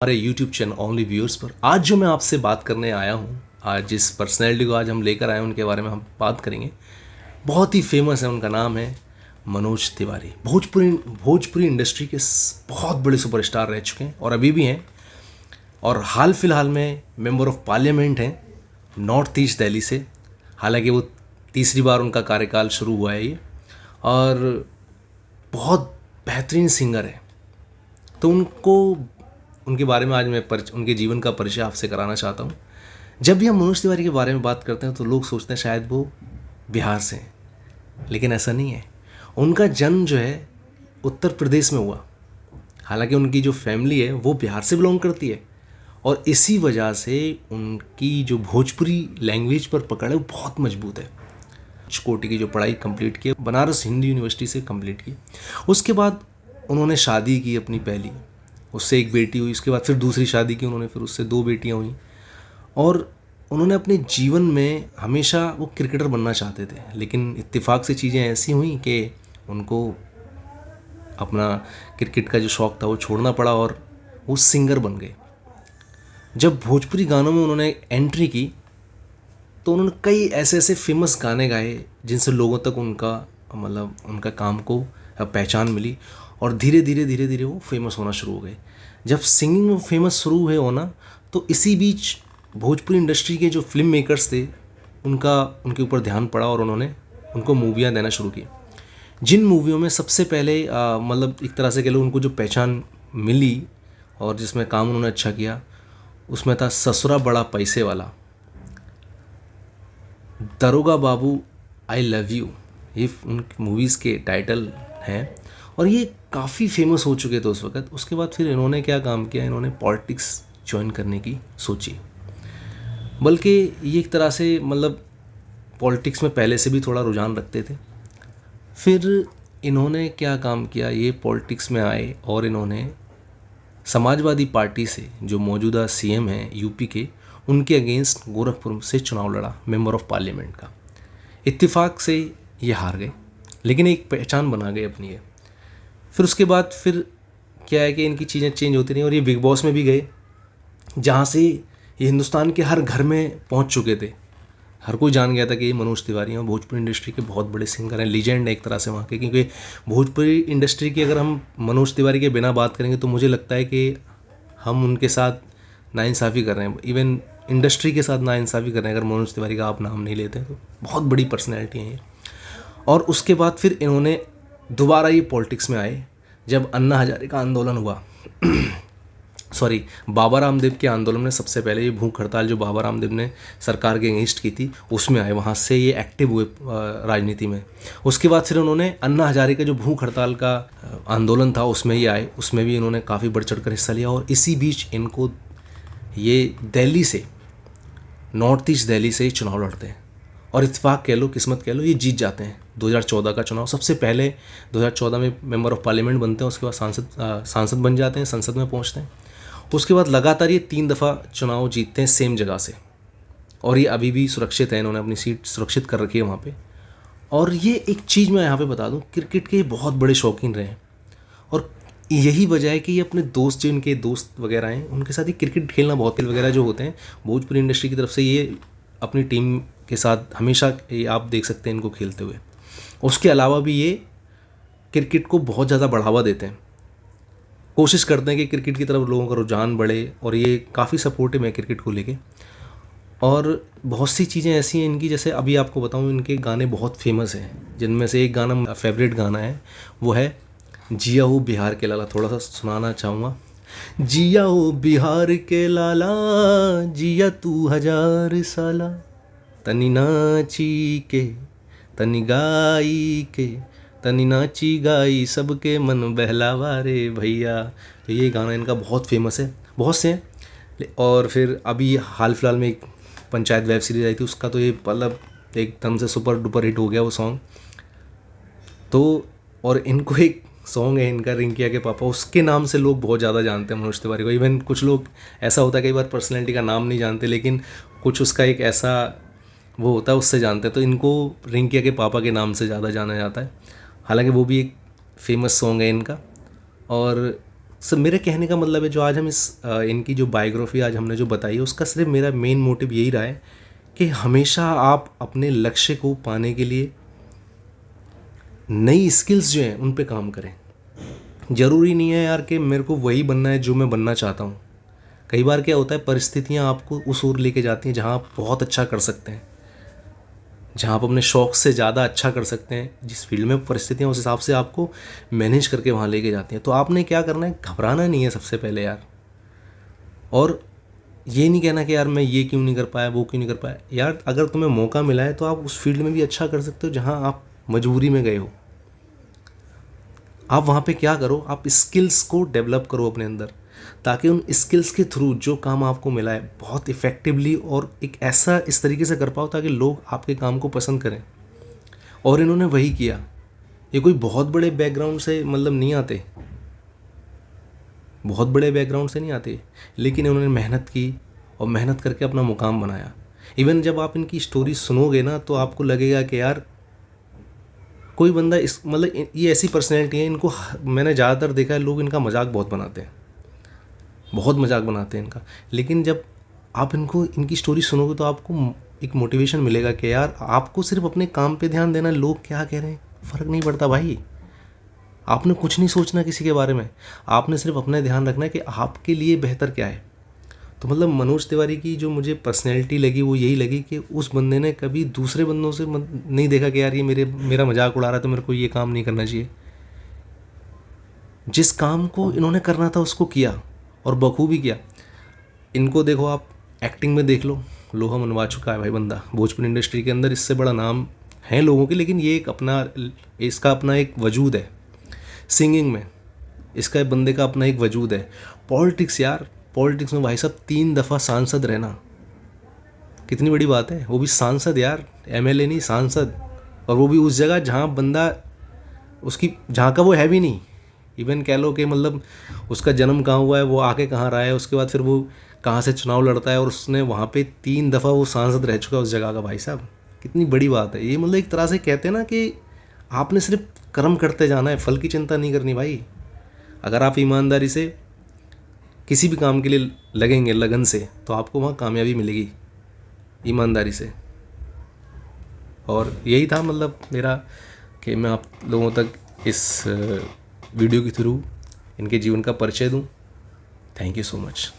हमारे YouTube channel only viewers पर आज जो मैं आपसे बात करने आया हूँ, आज जिस पर्सनैलिटी को आज हम लेकर आए हैं उनके बारे में हम बात करेंगे। बहुत ही फेमस है, उनका नाम है मनोज तिवारी। भोजपुरी इंडस्ट्री के बहुत बड़े सुपरस्टार रह चुके हैं और अभी भी हैं, और हाल फिलहाल में मेंबर ऑफ पार्लियामेंट हैं नॉर्थ ईस्ट दिल्ली से। हालांकि वो तीसरी बार उनका कार्यकाल शुरू हुआ है ये, और बहुत बेहतरीन सिंगर है। तो उनके बारे में आज मैं उनके जीवन का परिचय आपसे कराना चाहता हूँ। जब भी हम मनोज तिवारी के बारे में बात करते हैं तो लोग सोचते हैं शायद वो बिहार से हैं, लेकिन ऐसा नहीं है। उनका जन्म जो है उत्तर प्रदेश में हुआ। हालांकि उनकी जो फैमिली है वो बिहार से बिलोंग करती है, और इसी वजह से उनकी जो भोजपुरी लैंग्वेज पर पकड़ है वो बहुत मजबूत है। कोटि की जो पढ़ाई कंप्लीट की, बनारस हिंदू यूनिवर्सिटी से कंप्लीट की। उसके बाद उन्होंने शादी की अपनी पहली, उससे एक बेटी हुई। उसके बाद फिर दूसरी शादी की उन्होंने, फिर उससे 2 बेटियां हुई। और उन्होंने अपने जीवन में हमेशा वो क्रिकेटर बनना चाहते थे, लेकिन इत्तेफाक से चीज़ें ऐसी हुई कि उनको अपना क्रिकेट का जो शौक़ था वो छोड़ना पड़ा और वो सिंगर बन गए। जब भोजपुरी गानों में उन्होंने एंट्री की तो उन्होंने कई ऐसे ऐसे फेमस गाने गाए जिनसे लोगों तक उनका काम को पहचान मिली, और धीरे धीरे वो फेमस होना शुरू हो गए। जब सिंगिंग में फेमस शुरू हुए होना, तो इसी बीच भोजपुरी इंडस्ट्री के जो फिल्म मेकर्स थे उनके ऊपर ध्यान पड़ा और उन्होंने उनको मूवियाँ देना शुरू की। जिन मूवियों में सबसे पहले एक तरह से कह लो उनको जो पहचान मिली और जिसमें काम उन्होंने अच्छा किया, उसमें था ससुरा बड़ा पैसे वाला, दरोगा बाबू, आई लव यू। ये उन मूवीज़ के टाइटल हैं, और ये काफ़ी फेमस हो चुके थे उस वक़्त। उसके बाद फिर इन्होंने क्या काम किया, इन्होंने पॉलिटिक्स ज्वाइन करने की सोची। बल्कि ये एक तरह से पॉलिटिक्स में पहले से भी थोड़ा रुझान रखते थे। फिर इन्होंने क्या काम किया, ये पॉलिटिक्स में आए और इन्होंने समाजवादी पार्टी से जो मौजूदा सीएम हैं यूपी के, उनके अगेंस्ट गोरखपुर से चुनाव लड़ा मेंबर ऑफ पार्लियामेंट का। इत्तेफाक से ये हार गए, लेकिन एक पहचान बना गए अपनी है। फिर उसके बाद फिर क्या है कि इनकी चीज़ें चेंज होती रही, और ये बिग बॉस में भी गए, जहाँ से ये हिंदुस्तान के हर घर में पहुँच चुके थे। हर कोई जान गया था कि ये मनोज तिवारी हैं, भोजपुरी इंडस्ट्री के बहुत बड़े सिंगर हैं, लीजेंड है एक तरह से वहाँ के। क्योंकि भोजपुरी इंडस्ट्री की अगर हम मनोज तिवारी के बिना बात करेंगे तो मुझे लगता है कि हम उनके साथ नाइंसाफ़ी कर रहे हैं, इवन इंडस्ट्री के साथ नाइंसाफ़ी कर रहे हैं अगर मनोज तिवारी का आप नाम नहीं लेते हैं। तो बहुत बड़ी पर्सनैलिटी हैं ये। और उसके बाद फिर इन्होंने दोबारा ये पॉलिटिक्स में आए जब अन्ना हजारे का आंदोलन हुआ। बाबा रामदेव के आंदोलन में सबसे पहले ये भूख हड़ताल जो बाबा रामदेव ने सरकार के अगेंस्ट की थी, उसमें आए। वहाँ से ये एक्टिव हुए राजनीति में। उसके बाद फिर उन्होंने अन्ना हजारे का जो भूख हड़ताल का आंदोलन था उसमें ये आए, उसमें भी इन्होंने काफ़ी बढ़ चढ़ कर हिस्सा लिया। और इसी बीच इनको ये दिल्ली से, नॉर्थ ईस्ट दिल्ली से चुनाव लड़ते हैं, और इत्तेफाक कह लो, किस्मत कह लो, ये जीत जाते हैं 2014 का चुनाव। सबसे पहले 2014 में मेंबर ऑफ पार्लियामेंट बनते हैं, उसके बाद सांसद बन जाते हैं, संसद में पहुंचते हैं। उसके बाद लगातार ये 3 दफ़ा चुनाव जीतते हैं सेम जगह से, और ये अभी भी सुरक्षित है, इन्होंने अपनी सीट सुरक्षित कर रखी है वहाँ पे। और ये एक चीज़ मैं यहाँ पे बता दूँ, क्रिकेट के बहुत बड़े शौकीन रहे हैं, और यही वजह है कि ये अपने दोस्त, जो इनके दोस्त वगैरह हैं, उनके साथ ही क्रिकेट खेलना बहुत वगैरह जो होते हैं भोजपुरी इंडस्ट्री की तरफ से, ये अपनी टीम के साथ हमेशा ये आप देख सकते हैं इनको खेलते हुए। उसके अलावा भी ये क्रिकेट को बहुत ज़्यादा बढ़ावा देते हैं, कोशिश करते हैं कि क्रिकेट की तरफ लोगों का रुझान बढ़े, और ये काफ़ी सपोर्टिव है क्रिकेट को लेके। और बहुत सी चीज़ें ऐसी हैं इनकी, जैसे अभी आपको बताऊं, इनके गाने बहुत फेमस हैं, जिनमें से एक गाना फेवरेट गाना है, वो है जिया हो बिहार के लाला। थोड़ा सा सुनाना चाहूँगा। जिया हो बिहार के लाला, जिया तू 1000 साला, तनी नाची के, तनी गाई के, तनी नाची गाई सबके मन बहलावा रे भैया। तो ये गाना इनका बहुत फेमस है, बहुत से हैं। और फिर अभी हाल फिलहाल में एक पंचायत वेब सीरीज़ आई थी, उसका तो ये एकदम से सुपर डुपर हिट हो गया वो सॉन्ग तो। और इनको एक सॉन्ग है इनका, रिंकिया के पापा, उसके नाम से लोग बहुत ज़्यादा जानते हैं मनोज तिवारी को। इवन कुछ लोग, ऐसा होता है कई बार पर्सनैलिटी का नाम नहीं जानते, लेकिन कुछ उसका एक ऐसा वो होता है उससे जानते हैं। तो इनको रिंकिया के पापा के नाम से ज़्यादा जाना जाता है। हालांकि वो भी एक फेमस सॉन्ग है इनका। और सब मेरे कहने का मतलब है जो आज हम इनकी जो बायोग्राफी आज हमने जो बताई है उसका सिर्फ मेरा मेन मोटिव यही रहा है कि हमेशा आप अपने लक्ष्य को पाने के लिए नई स्किल्स जो हैं उन पे काम करें। ज़रूरी नहीं है यार कि मेरे को वही बनना है जो मैं बनना चाहता हूँ। कई बार क्या होता है, परिस्थितियाँ आपको उस ओर लेके जाती हैं जहाँ आप बहुत अच्छा कर सकते हैं, जहाँ आप अपने शौक़ से ज़्यादा अच्छा कर सकते हैं। जिस फील्ड में परिस्थितियाँ उस हिसाब से आपको मैनेज करके वहाँ लेके जाती हैं। तो आपने क्या करना है, घबराना नहीं है सबसे पहले यार। और ये नहीं कहना कि यार मैं ये क्यों नहीं कर पाया, वो क्यों नहीं कर पाया। यार अगर तुम्हें मौका मिला है तो आप उस फील्ड में भी अच्छा कर सकते हो जहाँ आप मजबूरी में गए हो। आप वहाँ पे क्या करो, आप स्किल्स को डेवलप करो अपने अंदर, ताकि उन स्किल्स के थ्रू जो काम आपको मिला है बहुत इफ़ेक्टिवली और एक ऐसा इस तरीके से कर पाओ ताकि लोग आपके काम को पसंद करें। और इन्होंने वही किया। ये कोई बहुत बड़े बैकग्राउंड से मतलब नहीं आते, बहुत बड़े बैकग्राउंड से नहीं आते, लेकिन इन्होंने मेहनत की और मेहनत करके अपना मुकाम बनाया। इवन जब आप इनकी स्टोरी सुनोगे ना तो आपको लगेगा कि यार कोई बंदा इस मतलब ये ऐसी पर्सनैलिटी है, इनको मैंने ज़्यादातर देखा है लोग इनका मजाक बहुत बनाते हैं, बहुत मजाक बनाते हैं इनका। लेकिन जब आप इनकी स्टोरी सुनोगे तो आपको एक मोटिवेशन मिलेगा कि यार आपको सिर्फ अपने काम पे ध्यान देना, लोग क्या कह रहे हैं फ़र्क नहीं पड़ता भाई। आपने कुछ नहीं सोचना किसी के बारे में, आपने सिर्फ अपना ध्यान रखना है कि आपके लिए बेहतर क्या है। तो मतलब मनोज तिवारी की जो मुझे पर्सनैलिटी लगी वो यही लगी कि उस बंदे ने कभी दूसरे बंदों से नहीं देखा कि यार ये मेरा मजाक उड़ा रहा है तो मेरे को ये काम नहीं करना चाहिए। जिस काम को इन्होंने करना था उसको किया और बखूबी किया। इनको देखो, आप एक्टिंग में देख लो, लोहा मनवा चुका है भाई बंदा भोजपुरी इंडस्ट्री के अंदर। इससे बड़ा नाम है लोगों के, लेकिन ये इसका अपना एक वजूद है। सिंगिंग में इसका बंदे का अपना एक वजूद है। पॉलिटिक्स यार, पॉलिटिक्स में भाई साहब 3 दफ़ा सांसद रहना कितनी बड़ी बात है। वो भी सांसद यार, एमएलए नहीं, सांसद। और वो भी उस जगह जहाँ का वो है भी नहीं। इवन कह लो कि मतलब उसका जन्म कहाँ हुआ है, वो आके कहाँ रहा है, उसके बाद फिर वो कहाँ से चुनाव लड़ता है, और उसने वहाँ पे 3 दफ़ा वो सांसद रह चुका है उस जगह का। भाई साहब कितनी बड़ी बात है ये। मतलब एक तरह से कहते हैं ना कि आपने सिर्फ कर्म करते जाना है, फल की चिंता नहीं करनी भाई। अगर आप ईमानदारी से किसी भी काम के लिए लगेंगे, लगन से, तो आपको वहाँ कामयाबी मिलेगी, ईमानदारी से। और यही था मतलब मेरा कि मैं आप लोगों तक इस वीडियो के थ्रू इनके जीवन का परिचय दूं। Thank you so much.